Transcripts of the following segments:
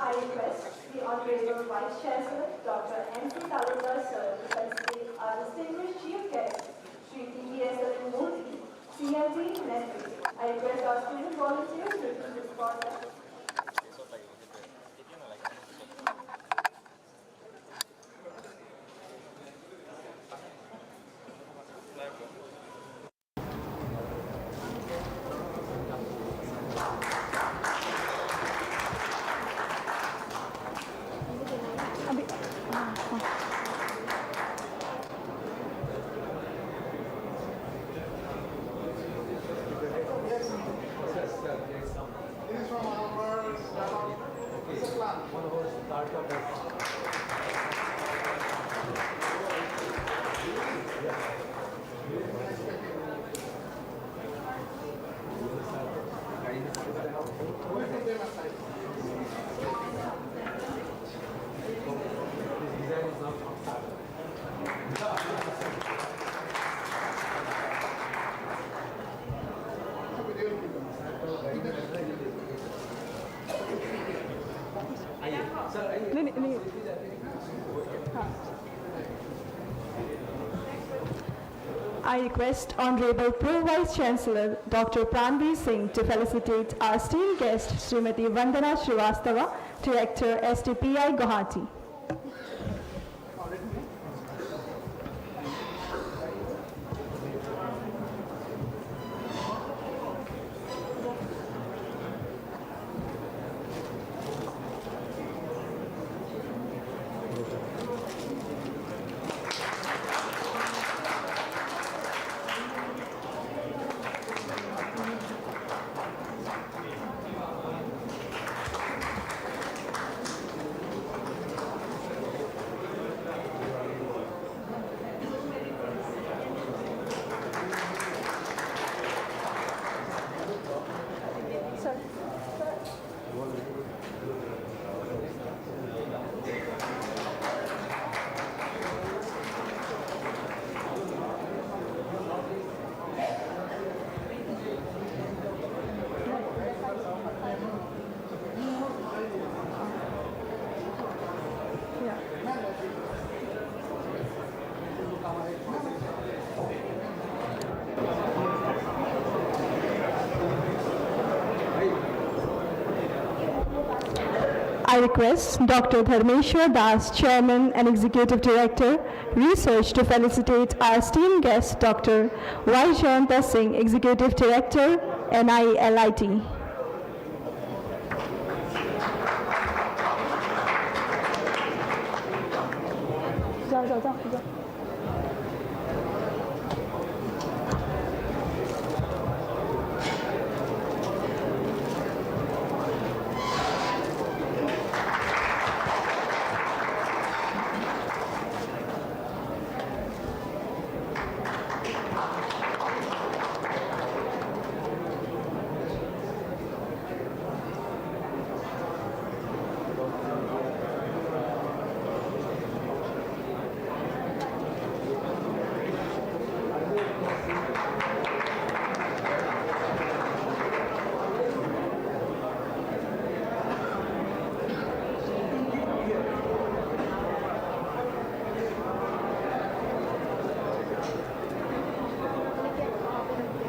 I request the Honorable Vice Chancellor, Dr. N.C. Talukdar Sir, to felicitate our distinguished Chief Guest, Sri T.V.S. Murthy, CMD, Netflix. I request our student volunteers to respond. I request Honorable Pro Vice Chancellor Dr. Pranveer Singh to felicitate our esteemed guest Srimati Vandana Srivastava, Director STPI Guwahati. I request Dr. Dharmeshwar Das, Chairman and Executive Director, Research, to felicitate our esteemed guest, Dr. Y. Jayanta Singh, Executive Director, NILIT.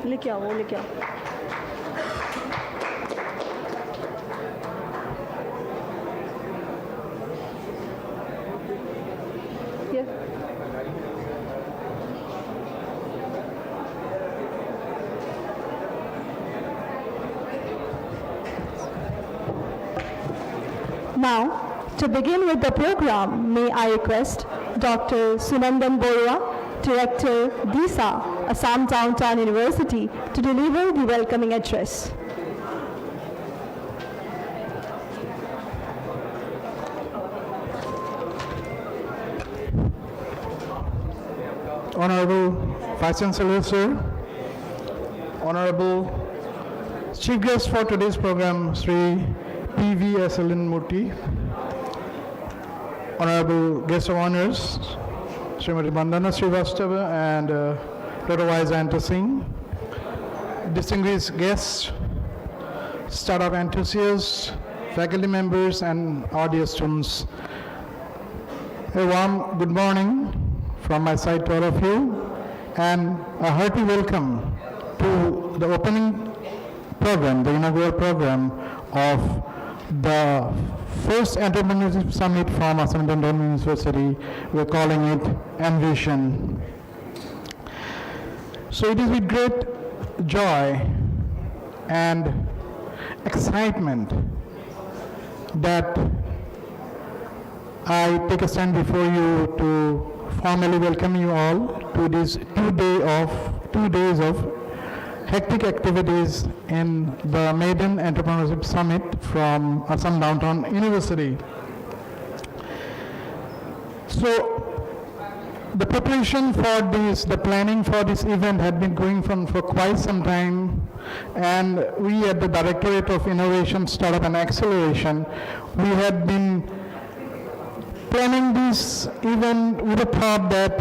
लेके आओ वो लेके आओ Now, to begin with the program, may I request Dr. Sunandan Borua, Director, DISA, Assam Downtown University, to deliver the welcoming address. Honorable Vice Chancellor, sir, Honorable Chief Guest for today's program, Sri P.V.S. Murthy, Honorable Guest of Honors, Srimati Vandana Srivastava and Dr. Y. Jayanta Singh, distinguished guests, startup enthusiasts, faculty members, and our dear students. A warm good morning from my side to all of you, and a hearty welcome to the opening program, the inaugural program of the first entrepreneurship summit from Assam University. We're calling it Envision. So it is with great joy and excitement that I take a stand before you to formally welcome you all to this 2 days of hectic activities in the Maiden Entrepreneurship Summit from Assam Downtown University. So the preparation for this, the planning for this event had been going for quite some time, and we at the Directorate of Innovation, Startup and Acceleration, we had been planning this event with the thought that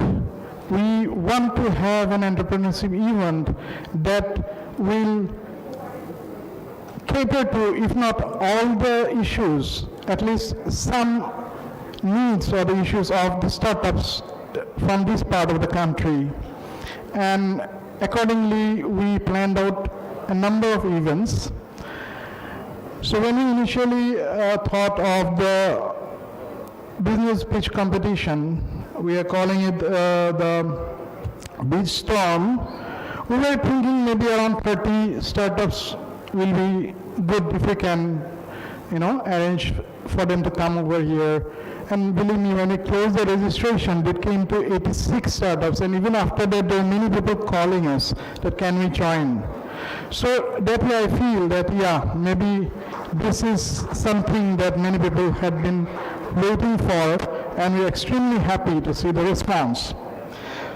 we want to have an entrepreneurship event that will cater to, if not all the issues, at least some needs or the issues of the startups from this part of the country. And accordingly, we planned out a number of events. So when we initially thought of the business pitch competition, we are calling it the Beach Storm. We were thinking maybe around 30 startups will be good if we can, arrange for them to come over here. And believe me, when we closed the registration, it came to 86 startups, and even after that, there were many people calling us that can we join. So that way I feel that, maybe this is something that many people had been waiting for, and we're extremely happy to see the response.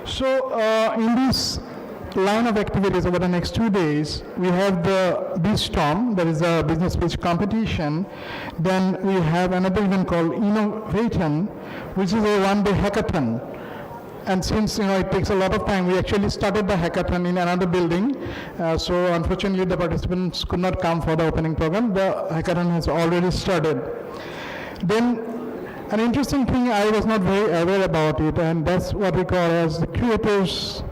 So in this line of activities over the next 2 days, we have the Beach Storm, that is a business pitch competition. Then we have another event called Inauguration, which is a one-day hackathon. And since it takes a lot of time, we actually started the hackathon in another building. So unfortunately, the participants could not come for the opening program. The hackathon has already started. Then an interesting thing, I was not very aware about it, and that's what we call as the creators.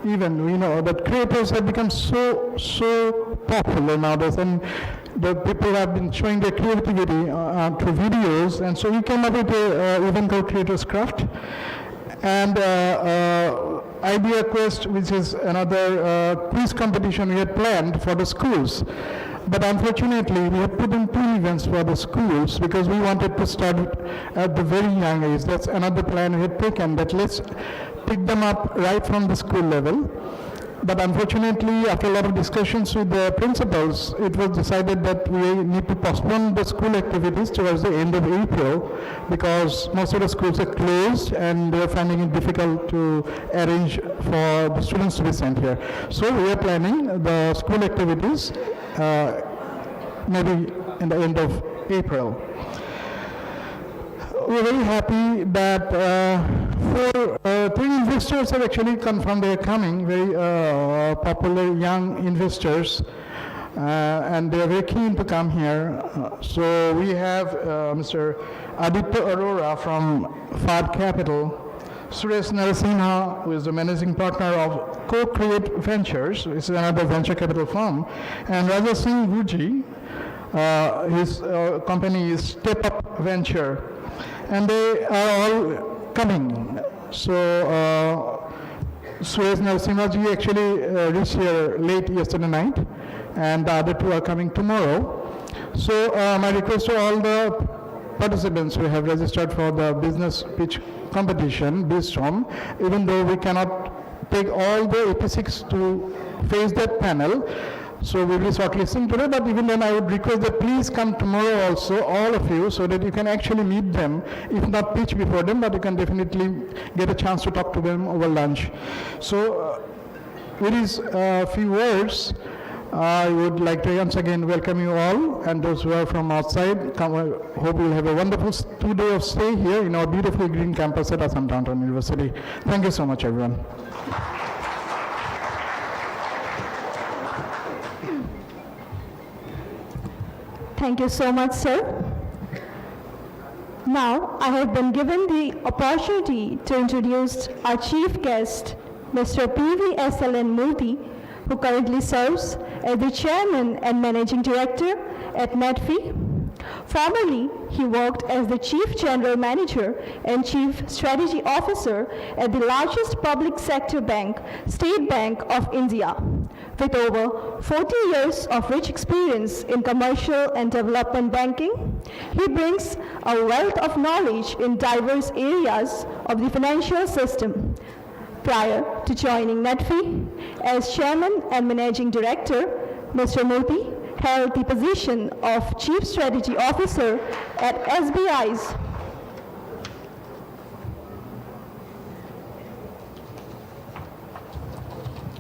Even we know that creators have become so popular nowadays, and the people have been showing their creativity through videos, and so we came up with an event called Creators Craft and Idea Quest, which is another quiz competition we had planned for the schools. But unfortunately, we have put in 2 events for the schools because we wanted to start at the very young age. That's another plan we had taken, that let's pick them up right from the school level. But unfortunately, after a lot of discussions with the principals, it was decided that we need to postpone the school activities towards the end of April because most of the schools are closed and they're finding it difficult to arrange for the students to be sent here. So we are planning the school activities maybe in the end of April. We're very happy that 3 investors have actually confirmed they're coming, very popular young investors, and they're very keen to come here. So we have Mr. Aditya Arora from FAD Capital, Suresh Narasimha, who is the managing partner of Co-Create Ventures, which is another venture capital firm, and Raja Singh Guji, his company is Step Up Venture, and they are all coming. So Suresh Narasimha ji actually reached here late yesterday night, and the other 2 are coming tomorrow. So my request to all the participants who have registered for the business pitch competition, BizStorm, even though we cannot take all the 86 to face that panel, so we'll be shortlisting today, but even then I would request that please come tomorrow also, all of you, so that you can actually meet them, if not pitch before them, but you can definitely get a chance to talk to them over lunch. So with these few words, I would like to once again welcome you all, and those who are from outside, hope you'll have a wonderful 2 days of stay here in our beautiful green campus at Assam Downtown University. Thank you so much, everyone. Thank you so much, sir. Now, I have been given the opportunity to introduce our chief guest, Mr. PVSLN Murthy, who currently serves as the chairman and managing director at Medfi. Formerly, he worked as the chief general manager and chief strategy officer at the largest public sector bank, State Bank of India. With over 40 years of rich experience in commercial and development banking, he brings a wealth of knowledge in diverse areas of the financial system. Prior to joining Medfi as chairman and managing director, Mr. Murthy held the position of chief strategy officer at SBI's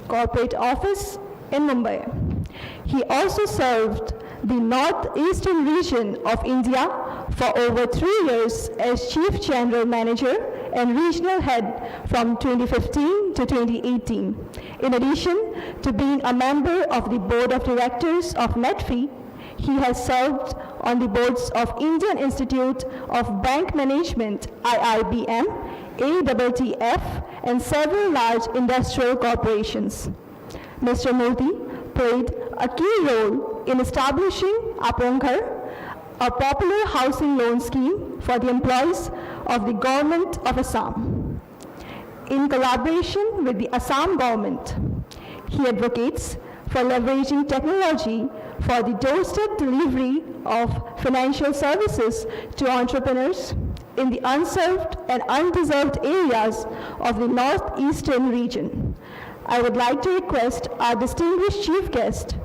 corporate office in Mumbai. He also served the northeastern region of India for over 3 years as chief general manager and regional head from 2015 to 2018. In addition to being a member of the board of directors of Medfi, he has served on the boards of Indian Institute of Bank Management, IIBM, ATTF, and several large industrial corporations. Mr. Murthy played a key role in establishing Apon Ghar, a popular housing loan scheme for the employees of the government of Assam. In collaboration with the Assam government, he advocates for leveraging technology for the doorstep delivery of financial services to entrepreneurs in the unserved and undeserved areas of the northeastern region. I would like to request our distinguished chief guest,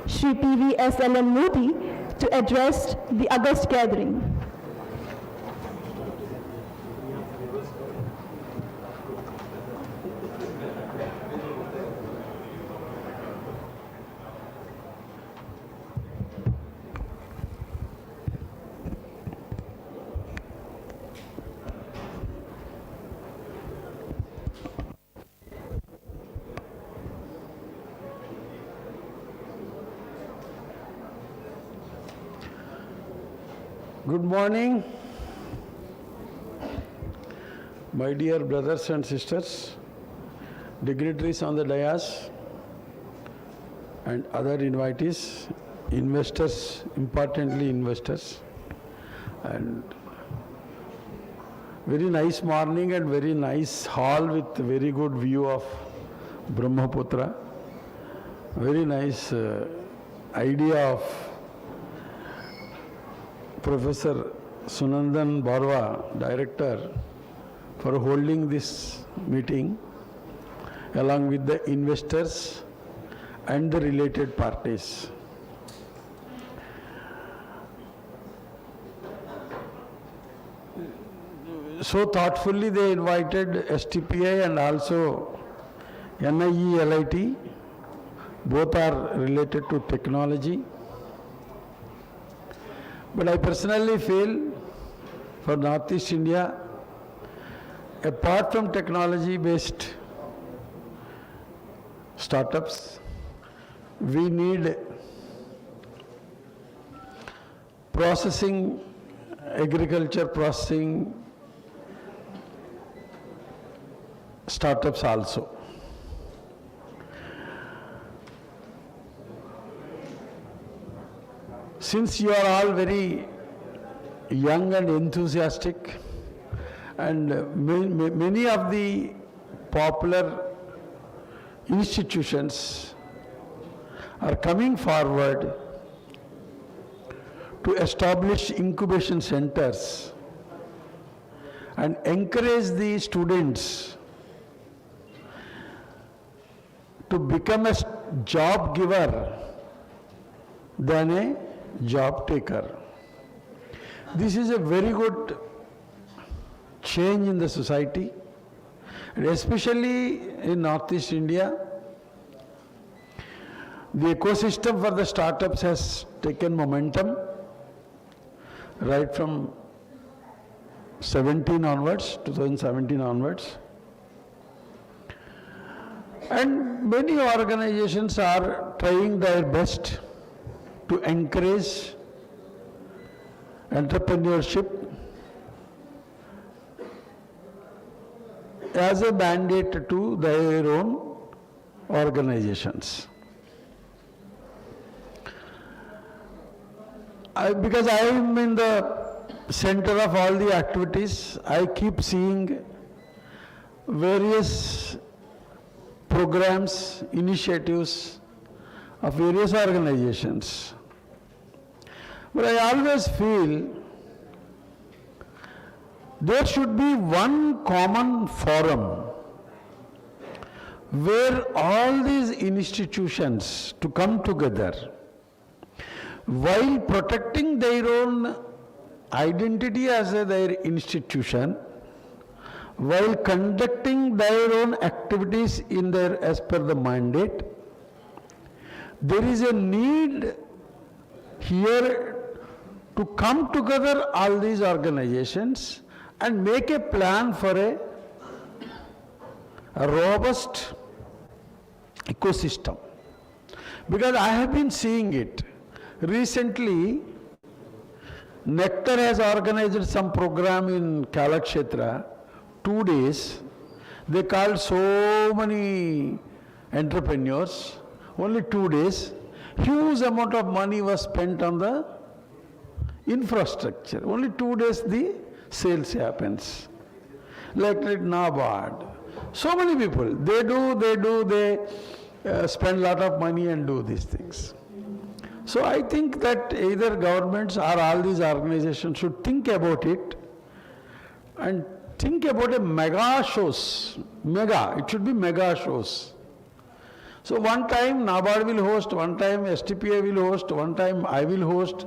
Shri PVSLN Murthy, to address the August gathering. Good morning, my dear brothers and sisters, dignitaries on the dais, and other invitees, investors, importantly investors, and very nice morning and very nice hall with very good view of Brahmaputra, very nice idea of Professor Sunandan Barwa, Director, for holding this meeting along with the investors and the related parties. So thoughtfully they invited STPI and also NIE LIT, both are related to technology. But I personally feel for Northeast India, apart from technology-based startups, we need processing, agriculture processing startups also. Since you are all very young and enthusiastic, and many of the popular institutions are coming forward to establish incubation centers and encourage the students to become a job giver than a job taker. This is a very good change in the society, and especially in Northeast India. The ecosystem for the startups has taken momentum right from 2017 onwards. And many organizations are trying their best to encourage entrepreneurship as a mandate to their own organizations. Because I am in the center of all the activities, I keep seeing various programs, initiatives of various organizations. But I always feel there should be one common forum where all these institutions to come together while protecting their own identity as their institution, while conducting their own activities in their as per the mandate. There is a need here to come together all these organizations and make a plan for a robust ecosystem. Because I have been seeing it. Recently, Nectar has organized some program in Kalakshetra, 2 days. They called so many entrepreneurs, only 2 days. Huge amount of money was spent on the infrastructure. Only 2 days the sales happens. Like NABARD. So many people, they spend a lot of money and do these things. So I think that either governments or all these organizations should think about it and think about a mega shows. It should be mega shows. So one time NABARD will host, one time STPA will host, one time I will host,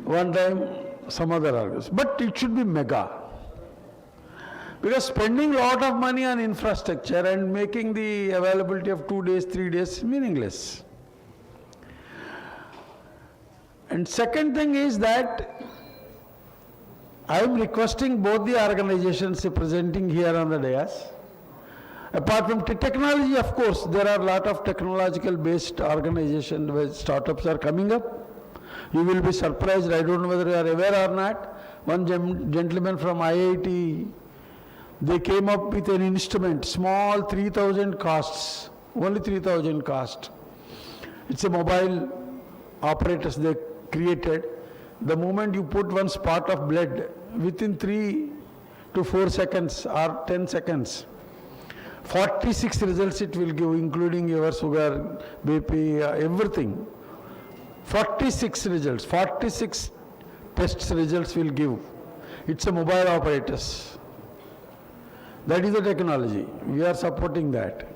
one time some other organization. But it should be mega. Because spending a lot of money on infrastructure and making the availability of 2 days, 3 days is meaningless. And second thing is that I am requesting both the organizations presenting here on the dais. Apart from technology, of course, there are a lot of technological based organizations where startups are coming up. You will be surprised, I don't know whether you are aware or not. One gentleman from IIT, they came up with an instrument, small 3,000 costs, only 3,000 cost. It's a mobile apparatus they created. The moment you put one spot of blood, within 3 to 4 seconds or 10 seconds, 46 results it will give, including your sugar, BP, everything. 46 results, 46 tests results will give. It's a mobile apparatus. That is the technology. We are supporting that.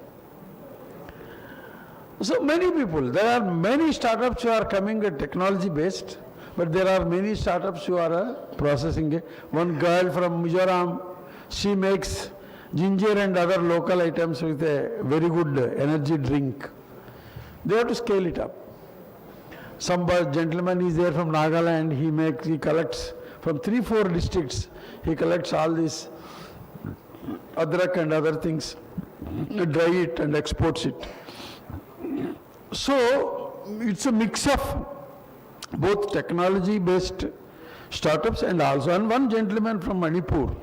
So many people, there are many startups who are coming at technology based, but there are many startups who are processing it. One girl from Mizoram, she makes ginger and other local items with a very good energy drink. They have to scale it up. Some gentleman is there from Nagaland, he collects from 3-4 districts, he collects all these adrak and other things, dry it and exports it. So it's a mix of both technology based startups and also, and one gentleman from Manipur,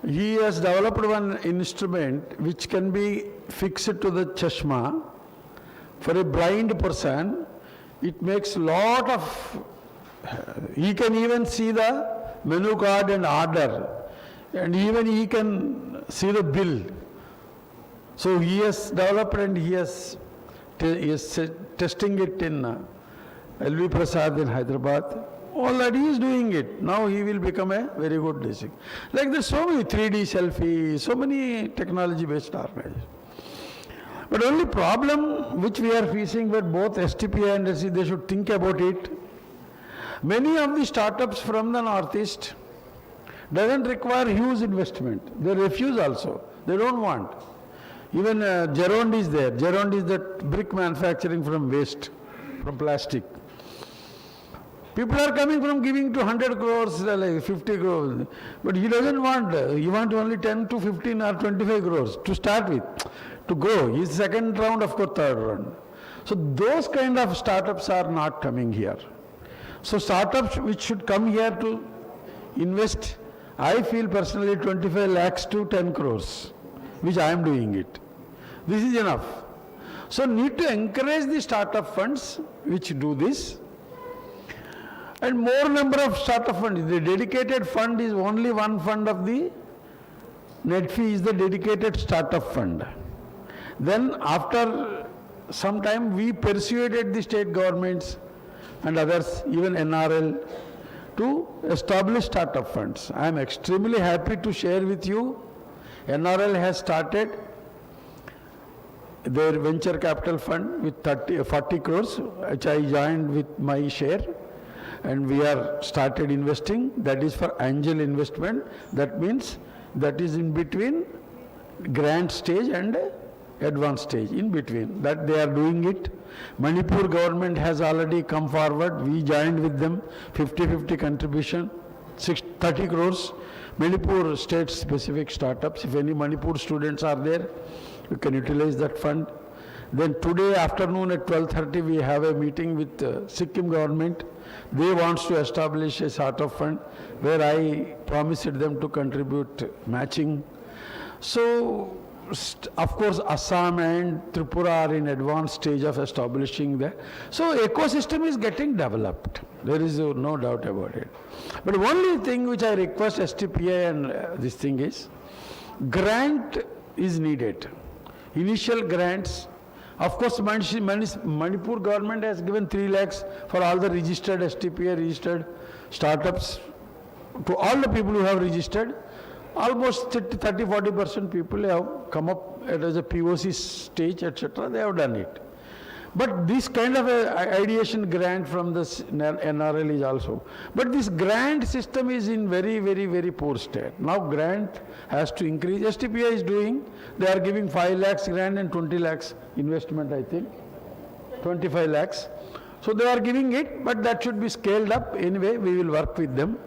he has developed one instrument which can be fixed to the chashma for a blind person. It makes lot of, he can even see the menu card and order, and even he can see the bill. So he has developed and he is testing it in LV Prasad in Hyderabad. Already he is doing it. Now he will become a very good district. Like there's so many 3D selfie, so many technology based organizations. But only problem which we are facing with both STPA and SC, they should think about it. Many of the startups from the Northeast doesn't require huge investment. They refuse also. They don't want. Even Gerond is there. Gerond is that brick manufacturing from waste, from plastic. People are coming from giving to 100 crores, like 50 crores. But he doesn't want, he wants only 10 to 15 or 25 crores to start with, to grow. His second round, of course, third round. So those kind of startups are not coming here. So startups which should come here to invest, I feel personally 25 lakhs to 10 crores, which I am doing it. This is enough. So need to encourage the startup funds which do this. And more number of startup funds. The dedicated fund is only one fund of the net fee is the dedicated startup fund. Then after some time we persuaded the state governments and others, even NRL, to establish startup funds. I am extremely happy to share with you, NRL has started their venture capital fund with 40 crores, which I joined with my share, and we are started investing. That is for angel investment. That means that is in between grant stage and advanced stage, in between. That they are doing it. Manipur government has already come forward. We joined with them, 50-50 contribution, 30 crores. Manipur state specific startups. If any Manipur students are there, you can utilize that fund. Then today afternoon at 12:30 we have a meeting with Sikkim government. They want to establish a startup fund where I promised them to contribute matching. So of course Assam and Tripura are in advanced stage of establishing that. So ecosystem is getting developed. There is no doubt about it. But only thing which I request STPI and this thing is, grant is needed. Initial grants. Of course, Manipur government has given 3 lakhs for all the registered STPI registered startups, to all the people who have registered. Almost 30-40% people have come up as a POC stage, etc. They have done it. But this kind of a ideation grant from the NRL is also. But this grant system is in very poor state. Now grant has to increase. STPI is doing, they are giving 5 lakhs grant and 20 lakhs investment, I think. 25 lakhs. So they are giving it, but that should be scaled up. Anyway, we will work with them.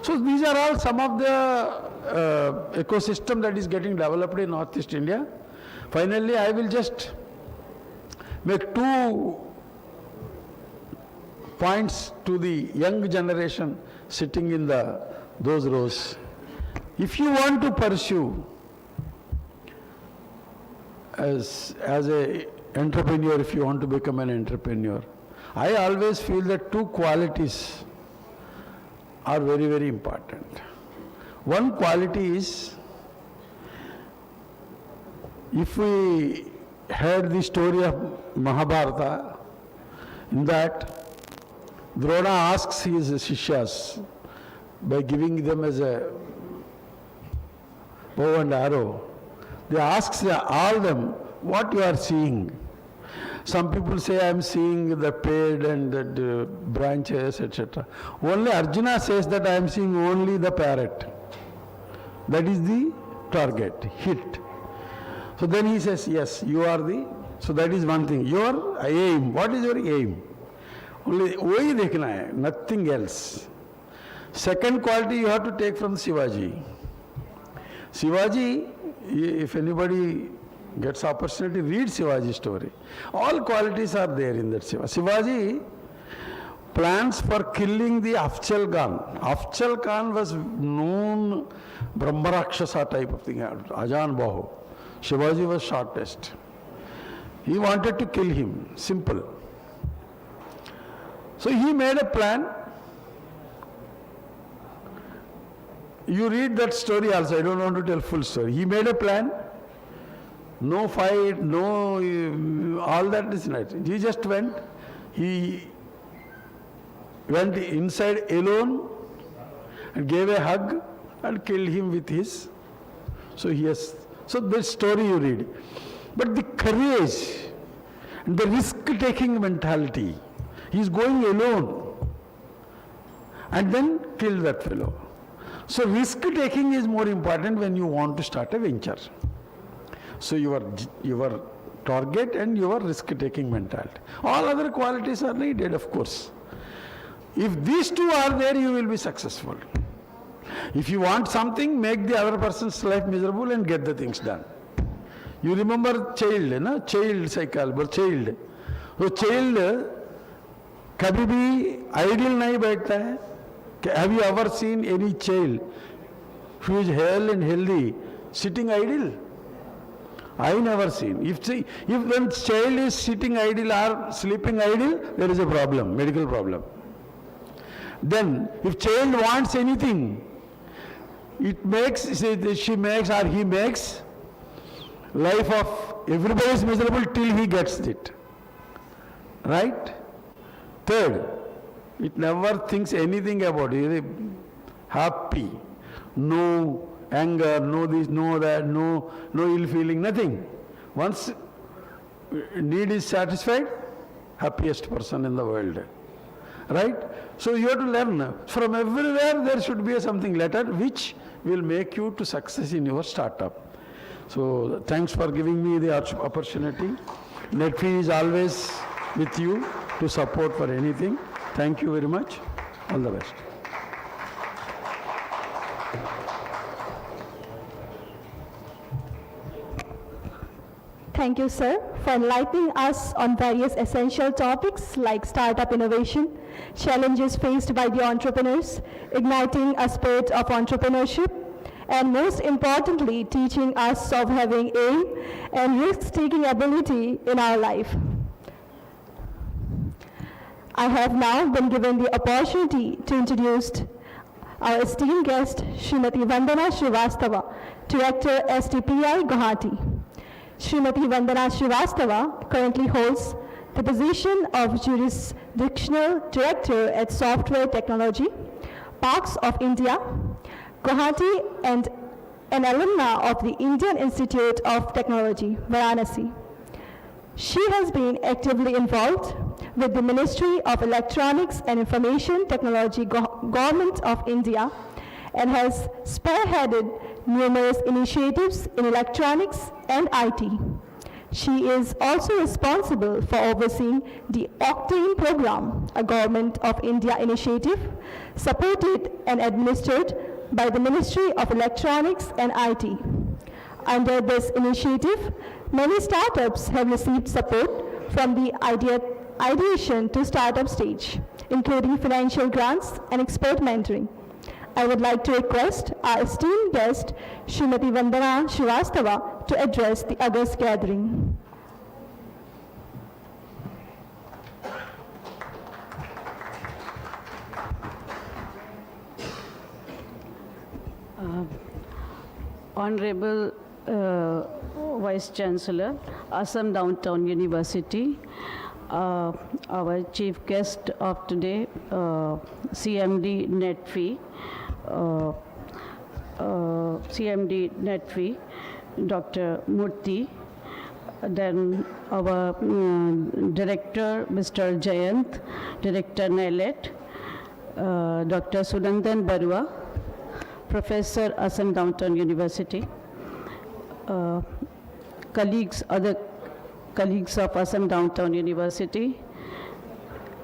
So these are all some of the ecosystem that is getting developed in Northeast India. Finally, I will just make 2 points to the young generation sitting in those rows. If you want to pursue as a entrepreneur, if you want to become an entrepreneur, I always feel that 2 qualities are very important. One quality is, if we heard the story of Mahabharata, in that Drona asks his Shishyas, by giving them as a bow and arrow, they ask all them, what you are seeing? Some people say, I am seeing the paid and the branches, etc. Only Arjuna says that I am seeing only the parrot. That is the target, hit. So then he says, yes, you are the, so that is one thing. Your aim, what is your aim? Only wahi dekhna hai, nothing else. Second quality you have to take from Shivaji. Shivaji, if anybody gets opportunity, read Shivaji story. All qualities are there in that Shivaji. Shivaji plans for killing the Afzal Khan. Afzal Khan was known Brahmarakshasa type of thing, Ajan Bahu. Shivaji was shortest. He wanted to kill him, simple. So he made a plan. You read that story also, I don't want to tell full story. He made a plan. No fight, no, all that is not. He just went. He went inside alone and gave a hug and killed him with his. So he has. So this story you read. But the courage and the risk-taking mentality, he is going alone and then killed that fellow. So risk-taking is more important when you want to start a venture. So your target and your risk-taking mentality. All other qualities are needed, of course. If these 2 are there, you will be successful. If you want something, make the other person's life miserable and get the things done. You remember child, no? Child psychology, child. So child कभी भी ideal नहीं बैठता है. Have you ever seen any child who is hale and healthy sitting idle? I never seen. If when child is sitting idle or sleeping idle, there is a problem, medical problem. Then, if child wants anything, it makes, she makes or he makes life of everybody is miserable till he gets it. Right? Third, it never thinks anything about it. Happy, no anger, no this, no that, no ill feeling, nothing. Once need is satisfied, happiest person in the world. Right? So you have to learn. From everywhere there should be something later which will make you to success in your startup. So thanks for giving me the opportunity. NetFee is always with you to support for anything. Thank you very much. All the best. Thank you, sir, for enlightening us on various essential topics like startup innovation, challenges faced by the entrepreneurs, igniting a spirit of entrepreneurship, and most importantly, teaching us of having aim and risk-taking ability in our life. I have now been given the opportunity to introduce our esteemed guest, Srimati Vandana Srivastava, Director, STPI, Guwahati. Srimati Vandana Srivastava currently holds the position of Jurisdictional Director at Software Technology, Parks of India, Guwahati, and an alumna of the Indian Institute of Technology, Varanasi. She has been actively involved with the Ministry of Electronics and Information Technology, Government of India, and has spearheaded numerous initiatives in electronics and IT. She is also responsible for overseeing the Octane program, a Government of India initiative supported and administered by the Ministry of Electronics and IT. Under this initiative, many startups have received support from the ideation to startup stage, including financial grants and expert mentoring. I would like to request our esteemed guest, Srimati Vandana Srivastava, to address the August gathering. Honorable Vice Chancellor, Assam Downtown University, our chief guest of today, CMD NetFee, Dr. Murthy, then our Director, Mr. Jayant, Director NELET, Dr. Sunandan Barua, Professor, Assam Downtown University, other colleagues of Assam Downtown University,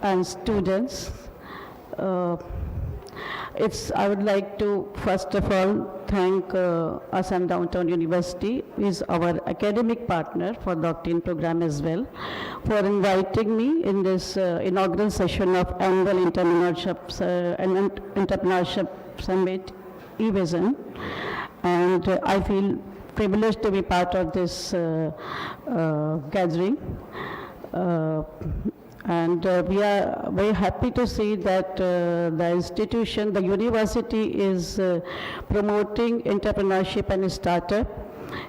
and students. I would like to first of all thank Assam Downtown University, who is our academic partner for the Octane program as well, for inviting me in this inaugural session of Annual Entrepreneurship Summit, Envision, and I feel privileged to be part of this gathering. And we are very happy to see that the institution, the university is promoting entrepreneurship and startup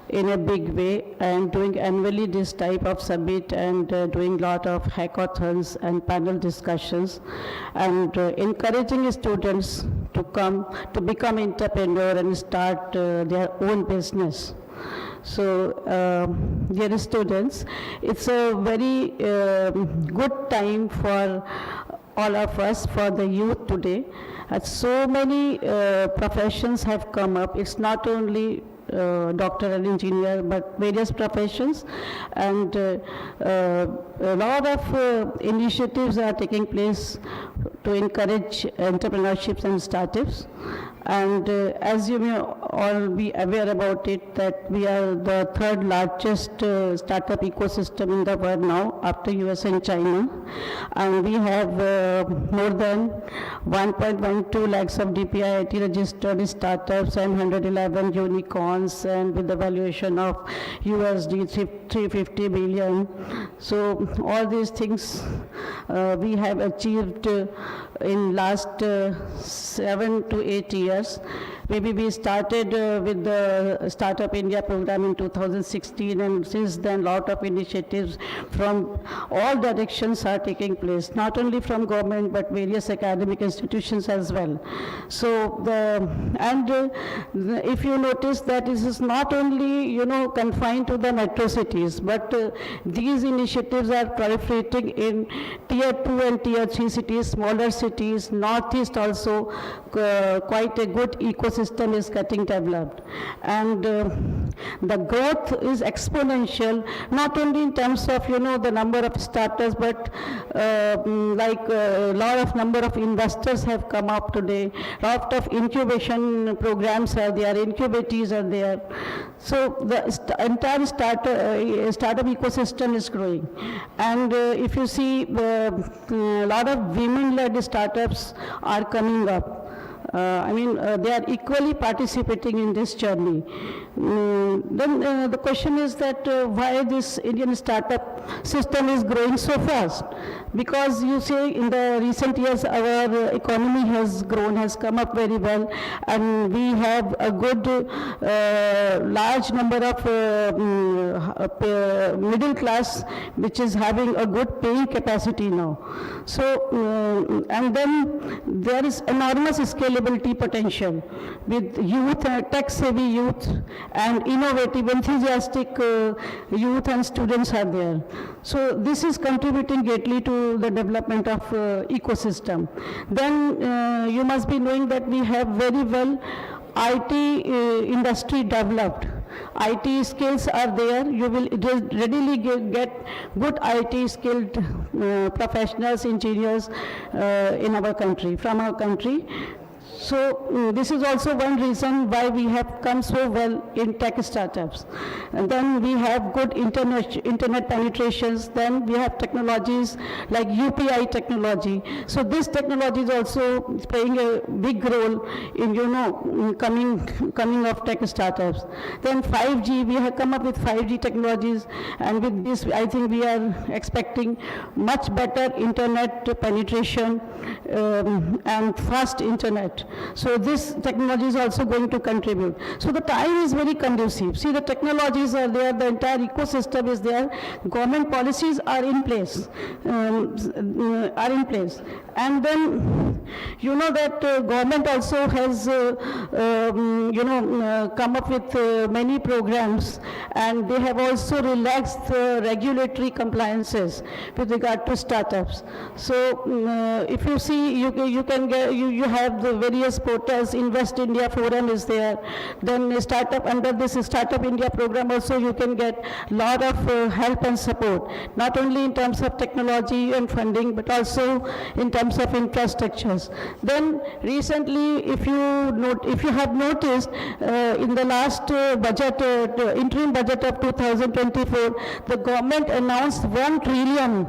in a big way and doing annually this type of summit and doing a lot of hackathons and panel discussions and encouraging students to come to become entrepreneur and start their own business. So, dear students, it's a very good time for all of us, for the youth today. And so many professions have come up. It's not only doctor and engineer, but various professions, and a lot of initiatives are taking place to encourage entrepreneurships and startups. And as you may all be aware about it, that we are the third largest startup ecosystem in the world now, after US and China. And we have more than 1.12 lakhs of DPIIT registered startups and 111 unicorns, and with the valuation of USD 350 billion. So all these things we have achieved in last 7 to 8 years. Maybe we started with the Startup India program in 2016, and since then lot of initiatives from all directions are taking place, not only from government but various academic institutions as well. So if you notice that this is not only confined to the metro cities, but these initiatives are proliferating in tier 2 and tier 3 cities, smaller cities, northeast also. Quite a good ecosystem is getting developed, and the growth is exponential, not only in terms of the number of starters, but like a lot of number of investors have come up today. Lot of incubation programs are there, incubatees are there. So the entire startup ecosystem is growing, and if you see, a lot of women-led startups are coming up. They are equally participating in this journey. Then the question is that why this Indian startup system is growing so fast? Because you see, in the recent years, our economy has grown, has come up very well, and we have a good, large number of middle class, which is having a good paying capacity now. So, and then there is enormous scalability potential with youth, tech-savvy youth, and innovative, enthusiastic youth and students are there. So this is contributing greatly to the development of ecosystem. Then you must be knowing that we have very well IT industry developed. IT skills are there. You will readily get good IT skilled professionals, engineers in our country, from our country. So this is also one reason why we have come so well in tech startups. And then we have good internet penetrations. Then we have technologies like UPI technology. So this technology is also playing a big role in coming of tech startups. Then 5G, we have come up with 5G technologies, and with this I think we are expecting much better internet penetration and fast internet. So this technology is also going to contribute. So the time is very conducive. See, the technologies are there, the entire ecosystem is there, government policies are in place, and then that government also has come up with many programs, and they have also relaxed regulatory compliances with regard to startups. So if you see, you can get, you have the various portals. Invest India Forum is there. Then startup, under this Startup India program also you can get lot of help and support, not only in terms of technology and funding, but also in terms of infrastructures. Then recently, if you have noticed, in the last budget, interim budget of 2024, the government announced 1 trillion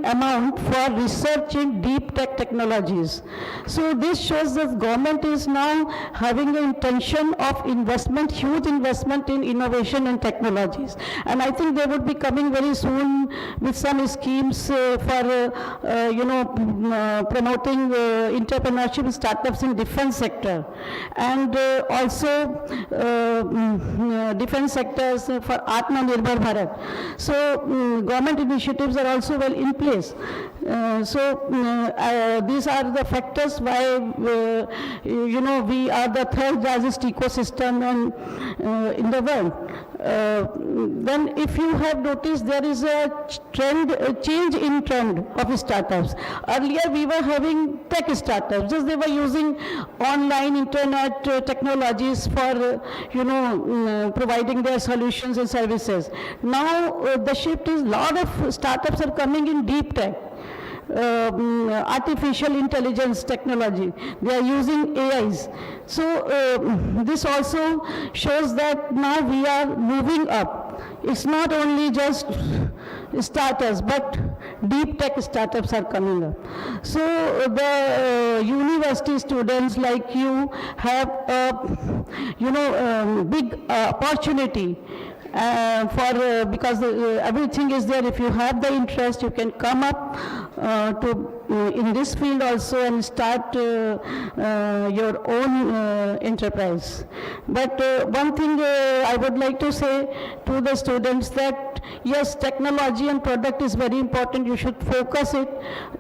amount for research in deep tech technologies. So this shows that government is now having the intention of investment, huge investment in innovation and technologies. And I think they would be coming very soon with some schemes for promoting entrepreneurship startups in defense sector, and also defense sectors for Atmanirbhar Bharat. So government initiatives are also well in place. These are the factors why we are the third largest ecosystem in the world. Then if you have noticed, there is a change in trend of startups. Earlier we were having tech startups, just they were using online internet technologies for providing their solutions and services. Now the shift is, lot of startups are coming in deep tech. artificial intelligence technology. They are using AIs. So this also shows that now we are moving up. It's not only just startups, but deep tech startups are coming up. So the university students like you have a big opportunity because everything is there. If you have the interest, you can come up in this field also and start your own enterprise. But one thing I would like to say to the students that yes, technology and product is very important. You should focus it.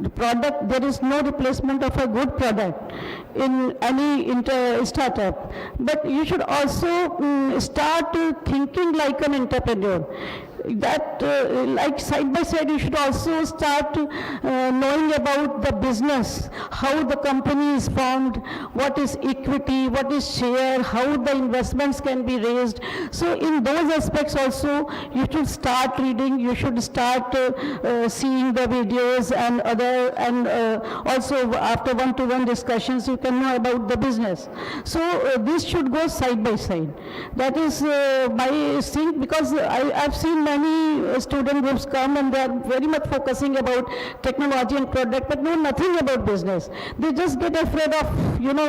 The product, there is no replacement of a good product in any startup. But you should also start thinking like an entrepreneur. That like side by side you should also start knowing about the business, how the company is formed, what is equity, what is share, how the investments can be raised. So in those aspects also you should start reading, you should start seeing the videos and also after one-to-one discussions you can know about the business. So this should go side by side. That is my thing, because I've seen many student groups come and they are very much focusing about technology and product, but know nothing about business. They just get afraid of,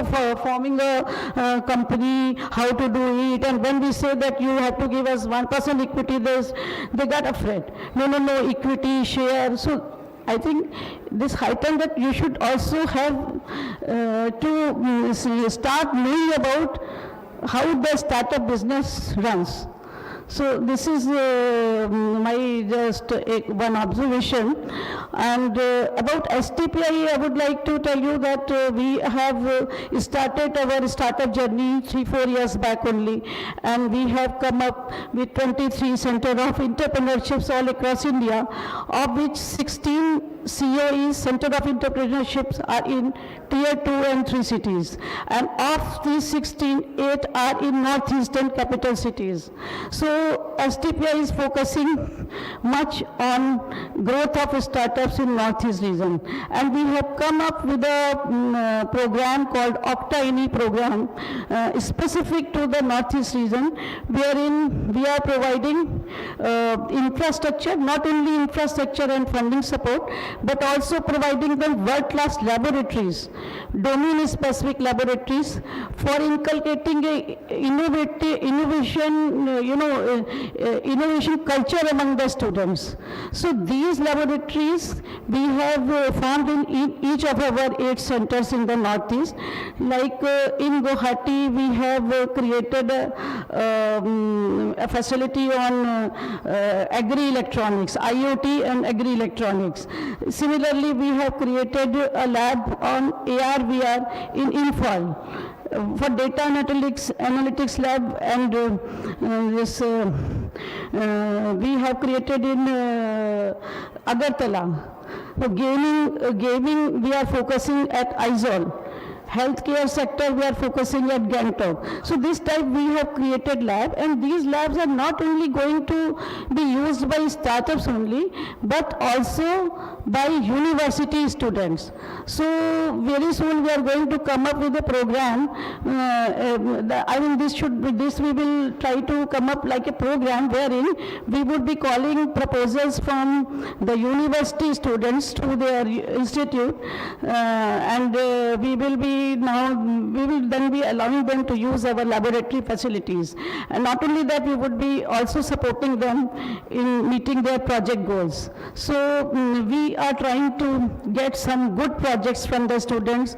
for forming a company, how to do it, and when we say that you have to give us 1% equity, they got afraid. No, equity, share. So I think this high time that you should also have to start knowing about how the startup business runs. So this is my just one observation. And about STPI, I would like to tell you that we have started our startup journey 3-4 years back only, and we have come up with 23 Center of Entrepreneurships all across India, of which 16 COEs, Center of Entrepreneurships, are in Tier 2 and 3 cities. And of these 16, 8 are in northeastern capital cities. So STPI is focusing much on growth of startups in northeast region. And we have come up with a program called Octa-INI program, specific to the northeast region, wherein we are providing infrastructure, not only infrastructure and funding support, but also providing them world-class laboratories, domain-specific laboratories for inculcating innovation culture among the students. So these laboratories we have found in each of our 8 centers in the northeast. Like in Guwahati, we have created a facility on agri-electronics, IoT and agri-electronics. Similarly, we have created a lab on AR/VR in Imphal for data analytics lab, and we have created in Agartala. For gaming, we are focusing at Aizawl. Healthcare sector, we are focusing at Gangtok. So this time we have created lab, and these labs are not only going to be used by startups only, but also by university students. So very soon we are going to come up with a program. This we will try to come up like a program wherein we would be calling proposals from the university students to their institute, and we will then be allowing them to use our laboratory facilities. And not only that, we would be also supporting them in meeting their project goals. So we are trying to get some good projects from the students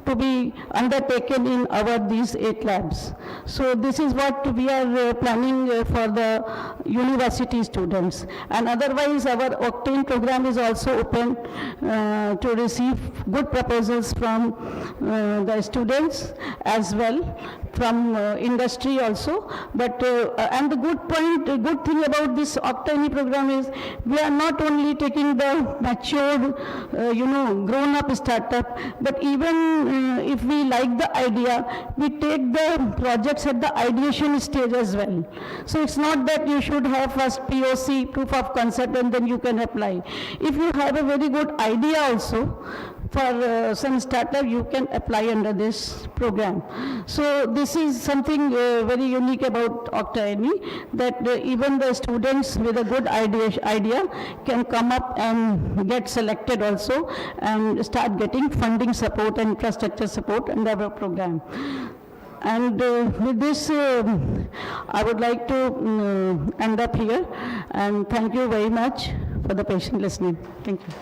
to be undertaken in these 8 labs. So this is what we are planning for the university students. And otherwise, our Octane program is also open to receive good proposals from the students as well, from industry also. But and the good thing about this Octane program is we are not only taking the mature, grown-up startup, but even if we like the idea, we take the projects at the ideation stage as well. So it's not that you should have first POC, proof of concept, and then you can apply. If you have a very good idea also, for some startup, you can apply under this program. So this is something very unique about Octane, that even the students with a good idea can come up and get selected also and start getting funding support and infrastructure support under our program. And with this, I would like to end up here, and thank you very much for the patient listening. Thank you.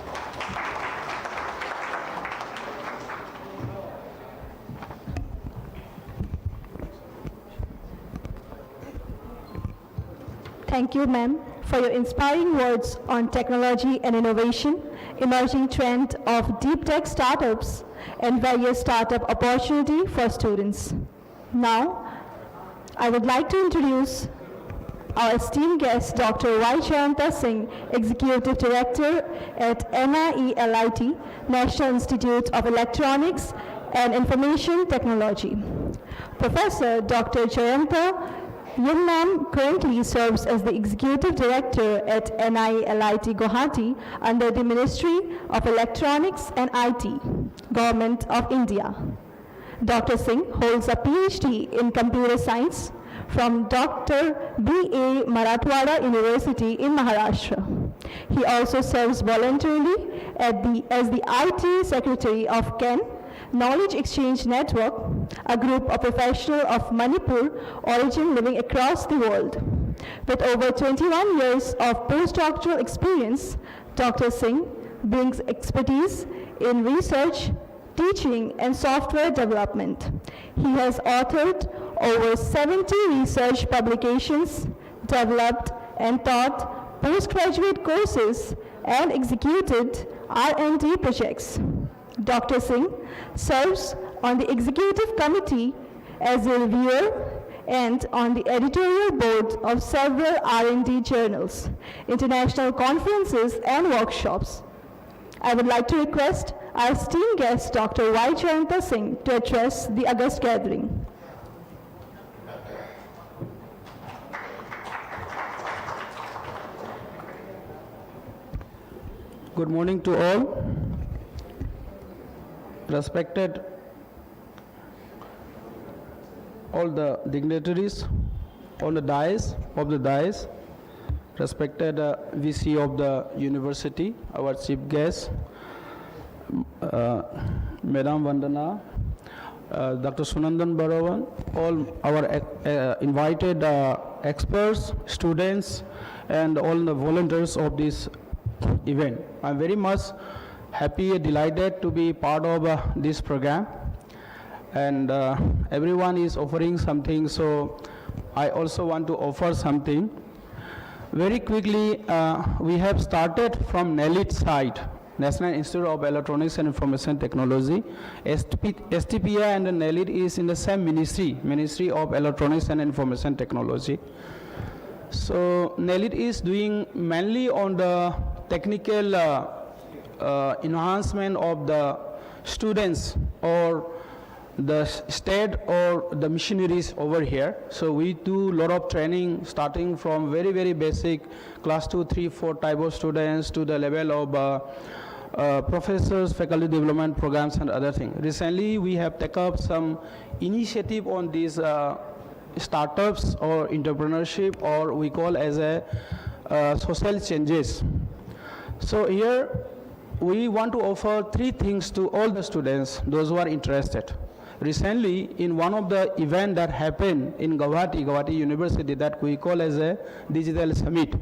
Thank you, ma'am, for your inspiring words on technology and innovation, emerging trend of deep tech startups, and various startup opportunity for students. Now, I would like to introduce our esteemed guest, Dr. Y. Chayanta Singh, Executive Director at NIELIT, National Institute of Electronics and Information Technology. Professor Dr. Chayanta Yunnan currently serves as the Executive Director at NIELIT Guwahati under the Ministry of Electronics and IT, Government of India. Dr. Singh holds a PhD in Computer Science from Dr. B.A. Marathwada University in Maharashtra. He also serves voluntarily as the IT Secretary of KEN, Knowledge Exchange Network, a group of professionals of Manipur origin living across the world. With over 21 years of postdoctoral experience, Dr. Singh brings expertise in research, teaching, and software development. He has authored over 70 research publications, developed and taught postgraduate courses, and executed R&D projects. Dr. Singh serves on the executive committee as a reviewer and on the editorial board of several R&D journals, international conferences, and workshops. I would like to request our esteemed guest, Dr. Y. Chayanta Singh, to address the August gathering. Good morning to all. Respected all the dignitaries on the dais, respected VC of the university, our chief guest, Madam Vandana, Dr. Sunandan Barawan, all our invited experts, students, and all the volunteers of this event. I'm very much happy and delighted to be part of this program, and everyone is offering something, so I also want to offer something. Very quickly, we have started from NIELIT side, National Institute of Electronics and Information Technology. STPI and NIELIT is in the same ministry, Ministry of Electronics and Information Technology. So NIELIT is doing mainly on the technical enhancement of the students or the state or the missionaries over here. So we do a lot of training starting from very, very basic class 2, 3, 4 type of students to the level of professors, faculty development programs, and other things. Recently we have taken up some initiative on these startups or entrepreneurship, or we call as a social changes. So here we want to offer 3 things to all the students, those who are interested. Recently, in one of the events that happened in Guwahati University, that we call as a digital summit,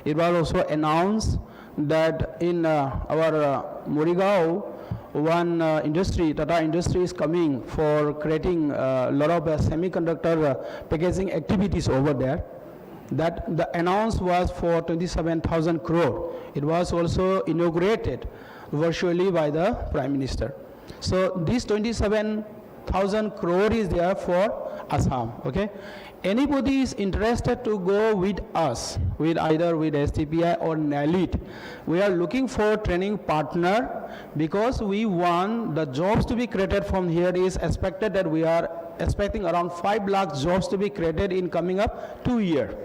it was also announced that in our Morigao, one industry, Tata industry, is coming for creating a lot of semiconductor packaging activities over there. That the announce was for 27,000 crore. It was also inaugurated virtually by the Prime Minister. So this 27,000 crore is there for Assam, okay? Anybody is interested to go with us, with either with STPI or NALIT, we are looking for training partner because we want the jobs to be created from here is expected that we are expecting around 5 lakh jobs to be created in coming up 2 years.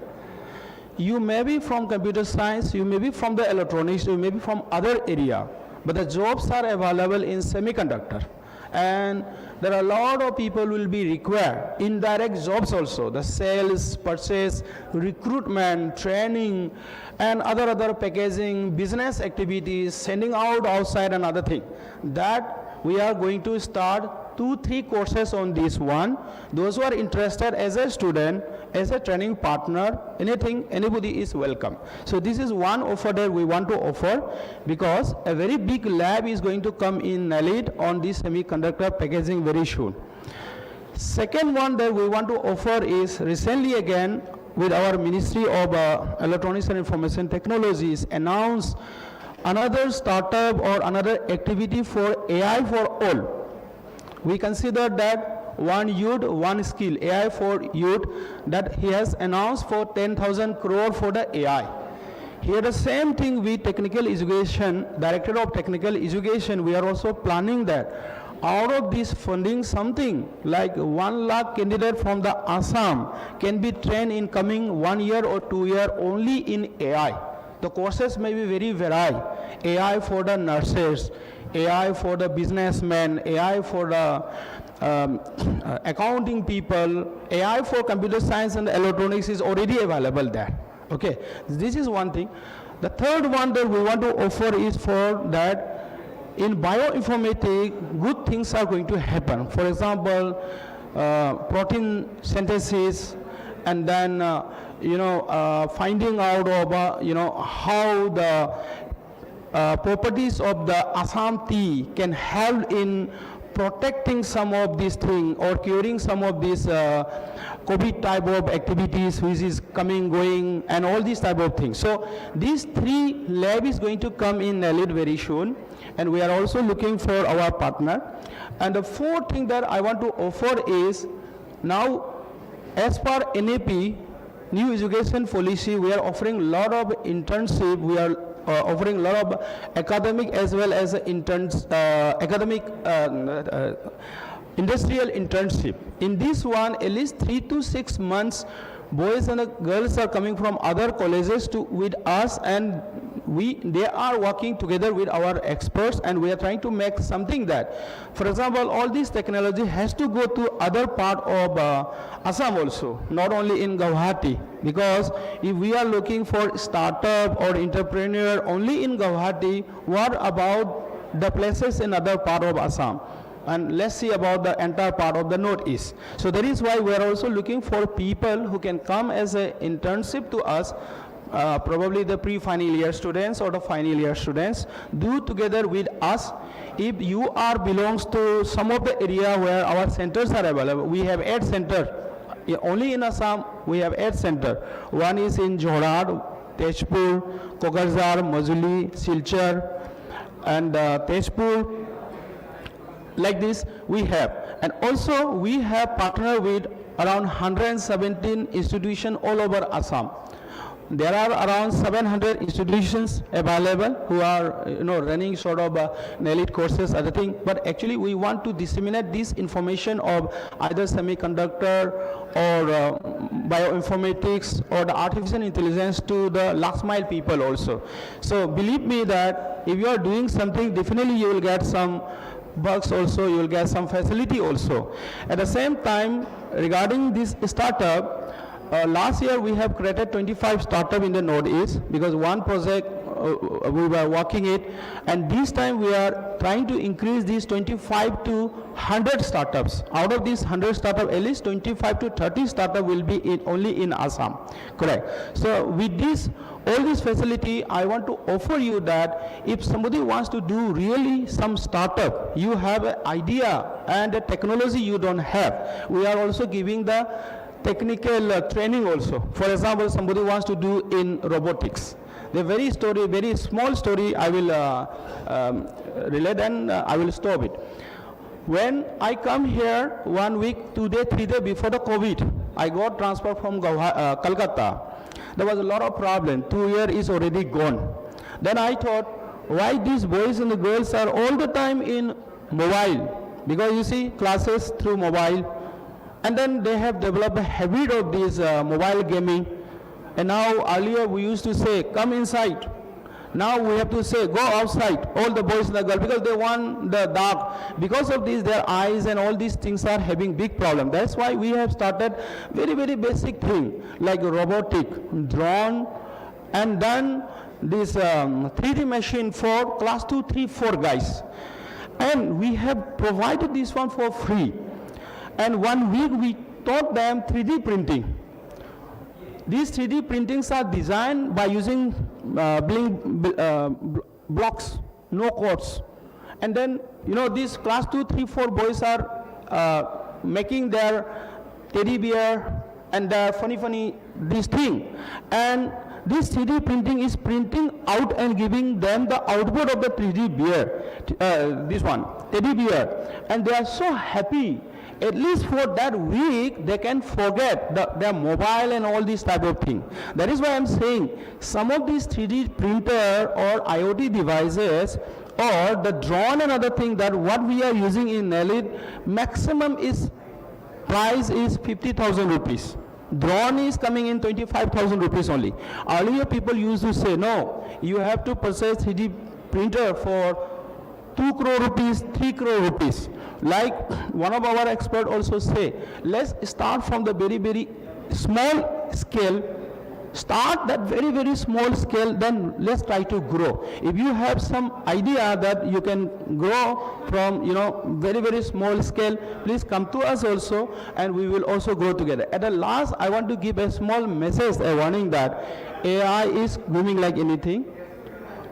You may be from computer science, you may be from the electronics, you may be from other area, but the jobs are available in semiconductor. And there are a lot of people will be required, indirect jobs also, the sales, purchase, recruitment, training, and other packaging, business activities, sending out outside and other thing. That we are going to start 2-3 courses on this one. Those who are interested as a student, as a training partner, anybody is welcome. So this is one offer that we want to offer because a very big lab is going to come in NALIT on this semiconductor packaging very soon. Second one that we want to offer is recently again with our Ministry of Electronics and Information Technologies announced another startup or another activity for AI for all. We consider that one youth, one skill, AI for youth, that he has announced for 10,000 crore for the AI. Here the same thing with technical education, Director of Technical Education, we are also planning that out of this funding something like 1 lakh candidate from the Assam can be trained in coming 1 year or 2 year only in AI. The courses may be very varied. AI for the nurses, AI for the businessmen, AI for the accounting people, AI for computer science and electronics is already available there. Okay, this is one thing. The third one that we want to offer is for that in bioinformatics, good things are going to happen. For example, protein synthesis, and then finding out of how the properties of the Assam tea can help in protecting some of these things or curing some of these COVID type of activities which is coming, going, and all these type of things. So these 3 lab is going to come in NALIT very soon, and we are also looking for our partner. And the 4th thing that I want to offer is now as per NAP, new education policy, we are offering a lot of internship, we are offering a lot of academic as well as industrial internship. In this one, at least 3 to 6 months, boys and girls are coming from other colleges with us, and they are working together with our experts, and we are trying to make something that, for example, all this technology has to go to other part of Assam also, not only in Guwahati, because if we are looking for startup or entrepreneur only in Guwahati, what about the places in other part of Assam? And let's see about the entire part of the Northeast. So that is why we are also looking for people who can come as an internship to us, probably the pre-final year students or the final year students, do together with us. If you are belongs to some of the area where our centers are available, we have 8 centers. Only in Assam, we have 8 centers. One is in Jorhat, Tezpur, Kokarjar, Majuli, Silchar, and Tezpur. Like this we have, and also we have partnered with around 117 institutions all over Assam. There are around 700 institutions available who are running sort of NALIT courses, other thing, but actually we want to disseminate this information of either semiconductor or bioinformatics or the artificial intelligence to the last mile people also. So believe me that if you are doing something, definitely you will get some bugs also, you will get some facility also. At the same time, regarding this startup, last year we have created 25 startups in the Northeast because one project we were working it, and this time we are trying to increase these 25 to 100 startups. Out of these 100 startups, at least 25 to 30 startups will be only in Assam. Correct. So with this, all this facility, I want to offer you that if somebody wants to do really some startup, you have an idea and the technology you don't have, we are also giving the technical training also. For example, somebody wants to do in robotics. The very small story I will relate, and I will stop it. When I come here 1 week, 2 days, 3 days before the COVID, I got transferred from Kolkata. There was a lot of problem. 2 years is already gone. Then I thought, why these boys and the girls are all the time in mobile? Because you see classes through mobile. And then they have developed a habit of this mobile gaming. And now earlier we used to say, come inside. Now we have to say, go outside, all the boys and the girls, because they want the dark. Because of this, their eyes and all these things are having big problem. That's why we have started very, very basic thing, like robotic, drone, and then this 3D machine for class 2, 3, 4 guys. And we have provided this one for free. And 1 week we taught them 3D printing. These 3D printings are designed by using blocks, no codes. And then, you know, these class 2, 3, 4 boys are making their teddy bear and their funny this thing. And this 3D printing is printing out and giving them the output of the 3D bear, this one, teddy bear. And they are so happy. At least for that week, they can forget their mobile and all these type of thing. That is why I'm saying some of these 3D printer or IoT devices or the drone and other thing that what we are using in Nelly, maximum is price is 50,000 rupees. Drone is coming in 25,000 rupees only. Earlier people used to say, no, you have to purchase 3D printer for 2 crore rupees, 3 crore rupees. Like one of our experts also say, let's start from the very, very small scale, start that very, very small scale, then let's try to grow. If you have some idea that you can grow from, you know, very, very small scale, please come to us also and we will also grow together. At the last, I want to give a small message, a warning that AI is booming like anything.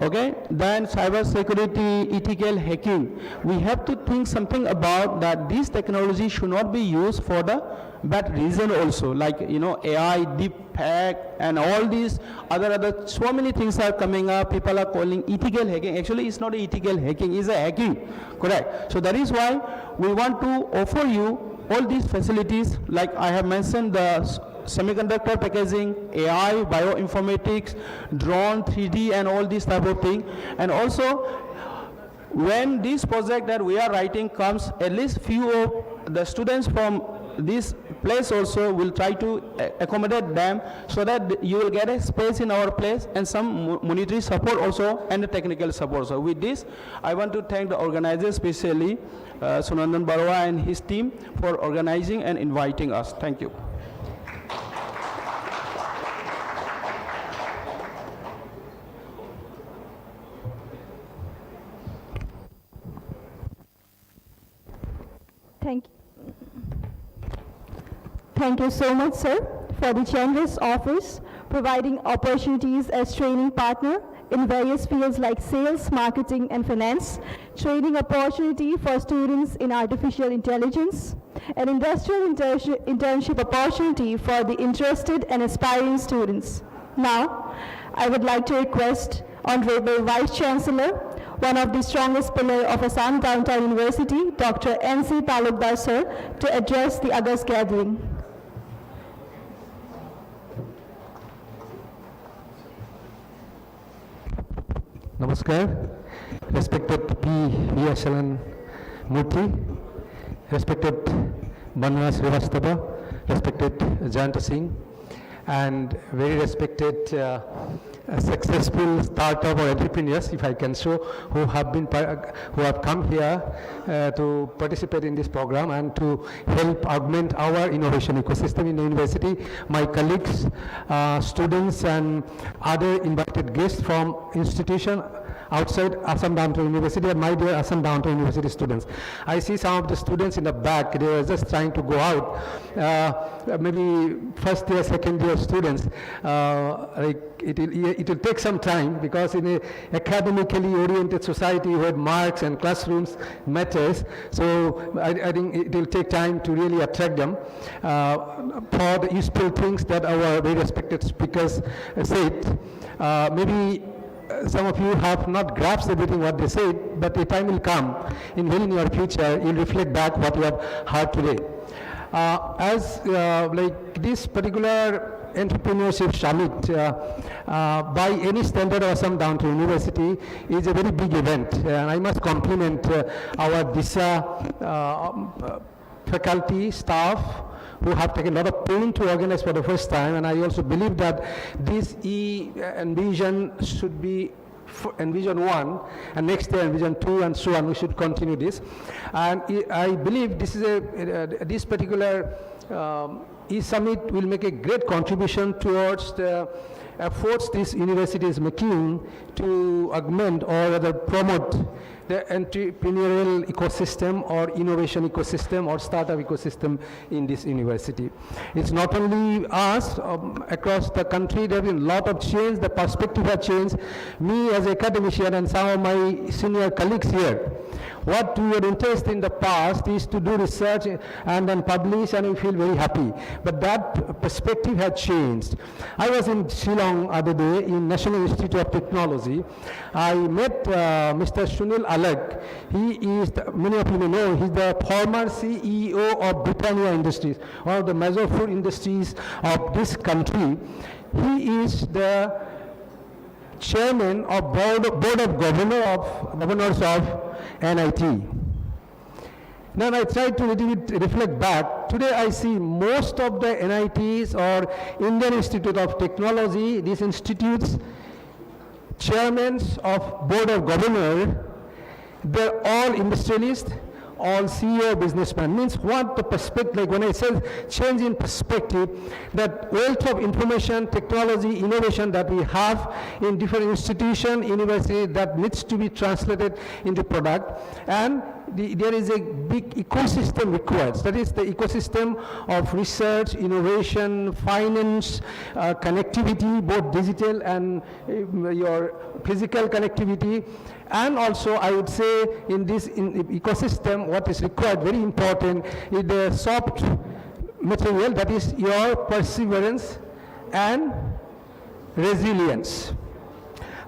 Okay, then cyber security, ethical hacking. We have to think something about that this technology should not be used for the bad reason also, like, you know, AI, deep hack, and all these other, so many things are coming up. People are calling ethical hacking. Actually, it's not ethical hacking, it's a hacking, correct? So that is why we want to offer you all these facilities, like I have mentioned, the semiconductor packaging, AI, bioinformatics, drone, 3D, and all this type of thing. And also, when this project that we are writing comes, at least few of the students from this place also will try to accommodate them so that you will get a space in our place and some monetary support also and the technical support. So with this, I want to thank the organizers, especially Sunandan Barwa and his team for organizing and inviting us. Thank you. Thank you so much, sir, for the generous offers, providing opportunities as training partner in various fields like sales, marketing, and finance, training opportunity for students in artificial intelligence, an industrial internship opportunity for the interested and aspiring students. Now, I would like to request Honorable Vice Chancellor, one of the strongest pillars of Assam Downtown University, Dr. N.C. Talukdar, sir, to address the August gathering. Namaskar, respected P.V.S.L.N. Murthy, respected Banwas Srivastava, respected Jayanta Singh, and very respected successful startup or entrepreneurs, if I can show, who have come here to participate in this program and to help augment our innovation ecosystem in the university. My colleagues, students, and other invited guests from institution outside Assam Downtown University, and my dear Assam Downtown University students. I see some of the students in the back, they were just trying to go out, maybe first year, second year students. It will take some time, because in an academically oriented society where marks and classrooms matters, so I think it will take time to really attract them for the useful things that our very respected speakers said. Maybe some of you have not grasped everything what they said, but a time will come in very near future, you'll reflect back what you have heard today. Like this particular entrepreneurship summit, by any standard or some down to university, is a very big event. And I must compliment our DISA faculty, staff, who have taken a lot of pain to organize for the first time. And I also believe that this Envision should be Envision 1, and next year Envision 2, and so on. We should continue this. And I believe this is this particular e-summit will make a great contribution towards the efforts this university is making to augment or rather promote the entrepreneurial ecosystem or innovation ecosystem or startup ecosystem in this university. It's not only us, across the country there have been a lot of change, the perspective has changed. Me as an academician and some of my senior colleagues here, what we were interested in the past is to do research and then publish, and we feel very happy. But that perspective had changed. I was in Shillong other day in National Institute of Technology. I met Mr. Sunil Alagh. He is, many of you may know, he's the former CEO of Britannia Industries, one of the major food industries of this country. He is the chairman of board of governors of NIT. Now I try to little bit reflect back. Today I see most of the NITs or Indian Institute of Technology, these institutes, chairmen of board of governor, they're all industrialists, all CEO businessmen. Means what the perspective, like when I say change in perspective, that wealth of information, technology, innovation that we have in different institutions, universities, that needs to be translated into product, and there is a big ecosystem required. That is the ecosystem of research, innovation, finance, connectivity, both digital and your physical connectivity. And also I would say in this ecosystem what is required, very important, is the soft material, that is your perseverance and resilience.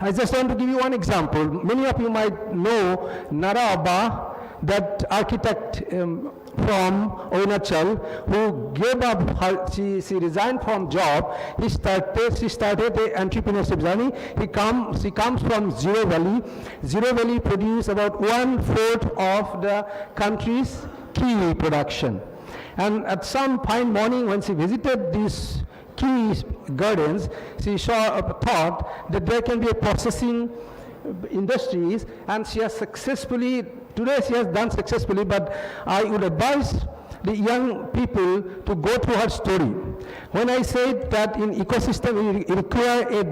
I just want to give you one example. Many of you might know Nara Abba, that architect from Arunachal, who gave up her, she resigned from job. She started a entrepreneurship journey. She comes from Zero Valley. Zero Valley produced about 1/4 of the country's kiwi production. And at some fine morning when she visited these kiwi gardens, she saw a thought that there can be a processing industries, and she has successfully, today she has done successfully, but I would advise the young people to go through her story. When I said that in ecosystem we require a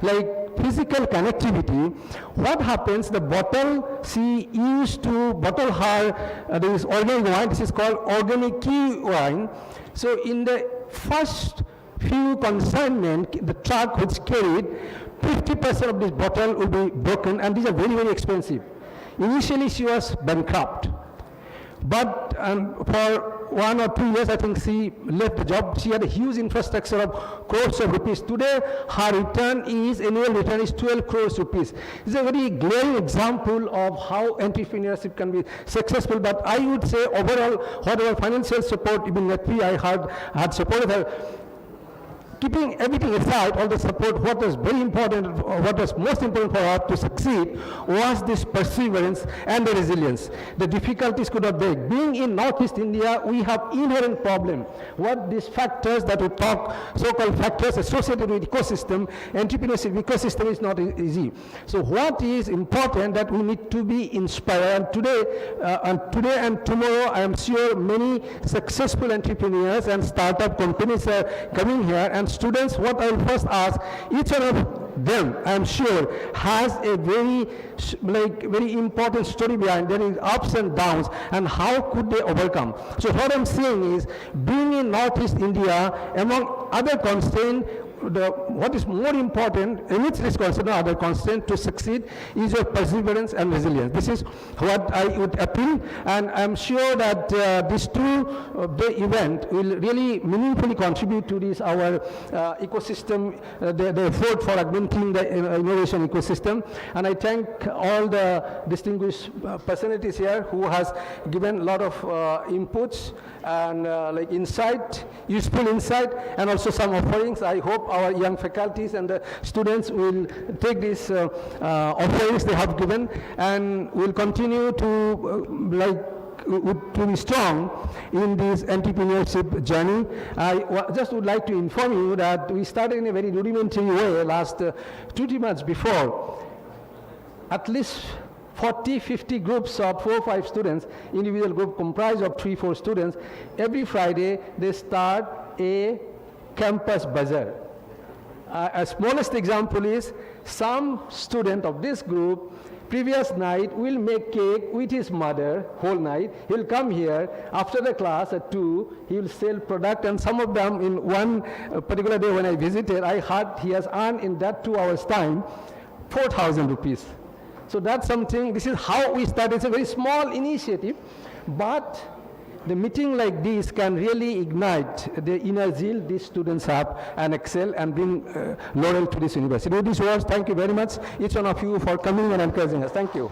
like physical connectivity, what happens, the bottle she used to bottle her this organic wine, this is called organic kiwi wine. So in the first few consignment, the truck which carried, 50% of this bottle will be broken, and these are very, very expensive. Initially she was bankrupt, but for 1 or 2 years I think she left the job. She had a huge infrastructure of crores of rupees. Today her annual return is 12 crores rupees. This is a very glaring example of how entrepreneurship can be successful. But I would say overall, whatever financial support, even Netri I had supported her. Keeping everything aside, all the support, what was very important, what was most important for her to succeed was this perseverance and the resilience. The difficulties could not break. Being in Northeast India, we have inherent problem. What these factors that we talk, so-called factors associated with ecosystem, entrepreneurship ecosystem is not easy. So what is important that we need to be inspired. And today and tomorrow, I am sure many successful entrepreneurs and startup companies are coming here, and students, what I will first ask, each one of them, I am sure, has a very important story behind. There is ups and downs, and how could they overcome? So what I'm saying is, being in Northeast India, among other constraints, what is more important, in which is considered other constant to succeed, is your perseverance and resilience. This is what I would appeal, and I'm sure that this two-day event will really meaningfully contribute to this our ecosystem, the effort for augmenting the innovation ecosystem. And I thank all the distinguished personalities here who has given a lot of inputs and like insight, useful insight, and also some offerings. I hope our young faculties and the students will take these offerings they have given and will continue to to be strong in this entrepreneurship journey. I just would like to inform you that we started in a very rudimentary way last 2-3 months before. At least 40-50 groups of 4 or 5 students, individual group comprised of 3-4 students. Every Friday they start a campus bazaar. A smallest example is some student of this group previous night will make cake with his mother whole night. He'll come here after the class at 2, he will sell product, and some of them in one particular day when I visited, I heard he has earned in that 2 hours time 4,000 rupees. So that's something, this is how we start. It's a very small initiative, but the meeting like this can really ignite the inner zeal these students have and excel and bring laurel to this university. With these words, thank you very much, each one of you, for coming and encouraging us. Thank you.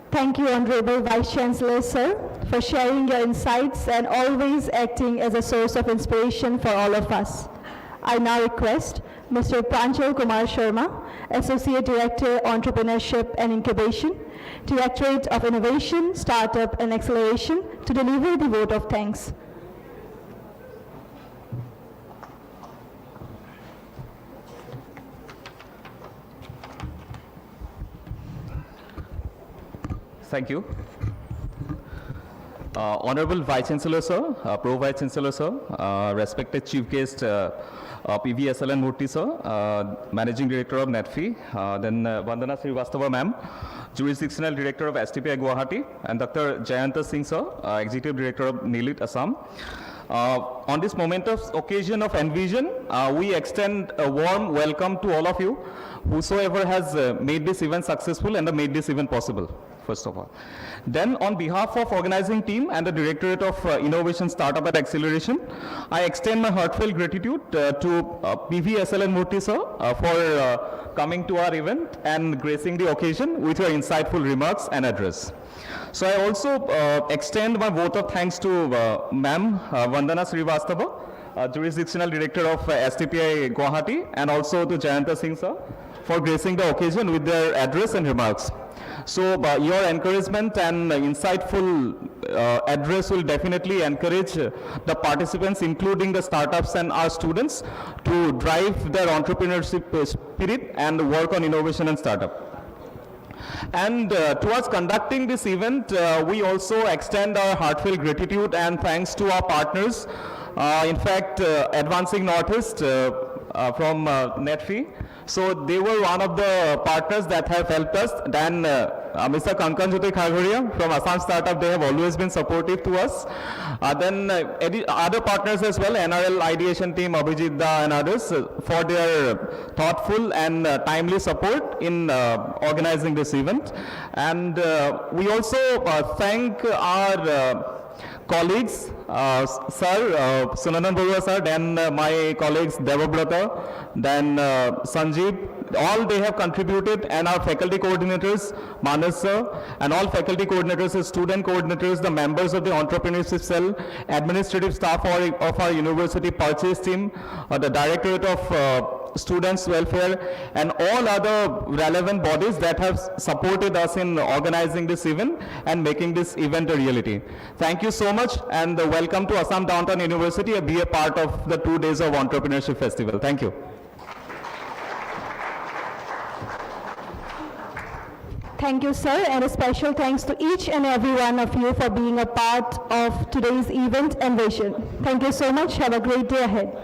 Thank you, Honorable Vice Chancellor, sir, for sharing your insights and always acting as a source of inspiration for all of us. I now request Mr. Pranjal Kumar Sharma, Associate Director, Entrepreneurship and Incubation, Directorate of Innovation, Startup and Acceleration, to deliver the vote of thanks. Thank you. Honorable Vice Chancellor Sir, Pro Vice Chancellor Sir, respected Chief Guest PVSLN Murthy Sir, Managing Director of NETFI, then Vandana Srivastava Ma'am, Jurisdictional Director of STPI Guwahati, and Dr. Jayanta Singh Sir, Executive Director of NILIT Assam. On this momentous occasion of Envision, we extend a warm welcome to all of you, whosoever has made this event successful and made this event possible, first of all. Then, on behalf of organizing team and the Directorate of Innovation, Startup and Acceleration, I extend my heartfelt gratitude to PVSLN Murthy Sir for coming to our event and gracing the occasion with your insightful remarks and address. So I also extend my vote of thanks to Ma'am Vandana Srivastava, Jurisdictional Director of STPI Guwahati, and also to Jayanta Singh Sir for gracing the occasion with their address and remarks. So your encouragement and insightful address will definitely encourage the participants, including the startups and our students, to drive their entrepreneurship spirit and work on innovation and startup. And towards conducting this event, we also extend our heartfelt gratitude and thanks to our partners. In fact, Advancing Northeast from NETFI. So they were one of the partners that have helped us. Then Mr. Kankan Jyoti Khaghoria from Assam Startup, they have always been supportive to us. Then other partners as well, NRL Ideation Team, Abhijit Da and others, for their thoughtful and timely support in organizing this event. And we also thank our colleagues, Sir, Sunanan Barua Sir, then my colleagues Devabrata, then Sanjeev, all they have contributed, and our faculty coordinators, Manas Sir, and all faculty coordinators, student coordinators, the members of the entrepreneurship cell, administrative staff of our university purchase team, the Directorate of Students Welfare, and all other relevant bodies that have supported us in organizing this event and making this event a reality. Thank you so much, and welcome to Assam Downtown University and be a part of the 2 days of Entrepreneurship Festival. Thank you. Thank you, sir, and a special thanks to each and every one of you for being a part of today's event, Envision. Thank you so much. Have a great day ahead.